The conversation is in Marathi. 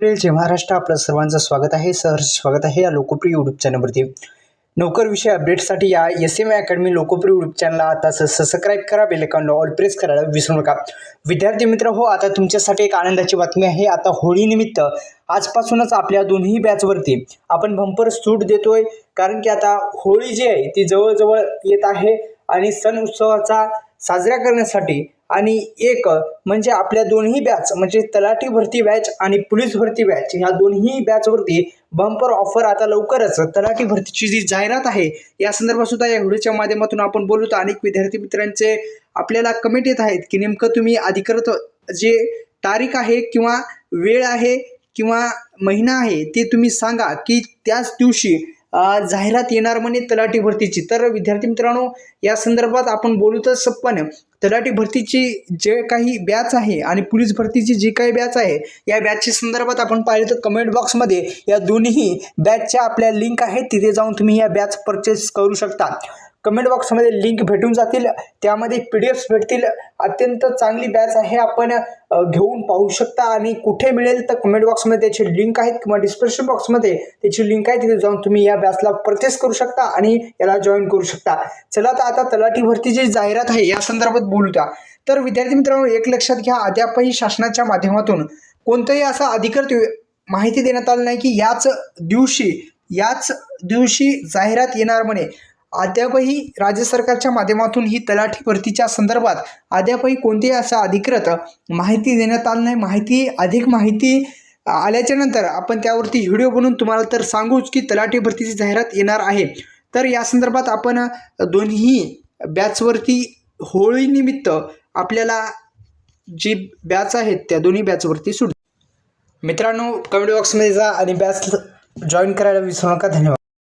जय महाराष्ट्र, आपलं सर्वांचं स्वागत आहे. सहर्ष स्वागत आहे या लोकप्रिय यूट्यूब चॅनलवरती. नोकर विषय अपडेटसाठी या SMA अकॅडमी लोकप्रिय यूट्यूब चॅनलला आता सबस्क्राईब करा, बेल आयकॉनला ऑल प्रेस करायला विसरू नका. विद्यार्थी मित्र हो, आता तुमच्यासाठी एक आनंदाची बातमी आहे. आता होळीनिमित्त आजपासूनच आपल्या दोन्ही बॅचवरती आपण बंपर सूट देतोय. कारण की आता होळी जी आहे ती जवळजवळ येत आहे आणि सण उत्सवाचा साजरा करण्यासाठी आणि एक म्हणजे आपल्या दोन्ही बॅच म्हणजे तलाठी भरती बॅच आणि पोलीस भरती बॅच ह्या दोन्ही बॅचवरती बंपर ऑफर आता लवकरच तलाठी भरतीची जी जाहिरात आहे या संदर्भात सुद्धा या व्हिडिओच्या माध्यमातून आपण बोलतो. अनेक विद्यार्थी मित्रांचे आपल्याला कमेंट येत आहेत की नेमकं तुम्ही अधिकृत जे तारीख आहे किंवा वेळ आहे किंवा महिना आहे ते तुम्ही सांगा की त्याच दिवशी जाहिरात येणार म्हणे तलाठी भरतीची. तर विद्यार्थी मित्रांनो, या संदर्भात आपण बोलतच पण तलाठी भरतीची जे काही बॅच आहे आणि पोलीस भरतीची जी काही बॅच आहे या बॅचच्या संदर्भात आपण पाहिलं तर कमेंट बॉक्समध्ये या दोन्ही बॅचच्या आपल्या लिंक आहेत, तिथे जाऊन तुम्ही या बॅच परचेस करू शकता. कमेंट बॉक्समध्ये लिंक भेटून जातील, त्यामध्ये PDFs भेटतील. अत्यंत चांगली बॅच आहे, आपण घेऊन पाहू शकता. आणि कुठे मिळेल तर कमेंट बॉक्समध्ये त्याची लिंक आहेत किंवा डिस्क्रिप्शन बॉक्समध्ये त्याची लिंक आहे, तिथे जाऊन तुम्ही या बॅचला परचेस करू शकता आणि याला जॉईन करू शकता. चला तर आता तलाठी भरतीची जाहिरात आहे या संदर्भात बोलूया. तर विद्यार्थी मित्रांनो, एक लक्षात घ्या, अद्यापही शासनाच्या माध्यमातून कोणतंही असं अधिकृत माहिती देण्यात आलं नाही की याच दिवशी जाहिरात येणार म्हणे. अद्यापही राज्य सरकारच्या माध्यमातून ही तलाठी भरतीच्या संदर्भात अद्यापही कोणतीही असं अधिकृत माहिती देण्यात आलं नाही. अधिक माहिती आल्याच्या नंतर आपण त्यावरती व्हिडिओ बनवून तुम्हाला तर सांगूच की तलाठी भरतीची जाहिरात येणार आहे. तर या संदर्भात आपण दोन्ही बॅचवरती होळीनिमित्त आपल्याला जी बॅच आहेत त्या दोन्ही बॅचवरती सूट. मित्रांनो, कमेंट बॉक्समध्ये जा आणि बॅच जॉईन करायला विसरू नका. धन्यवाद.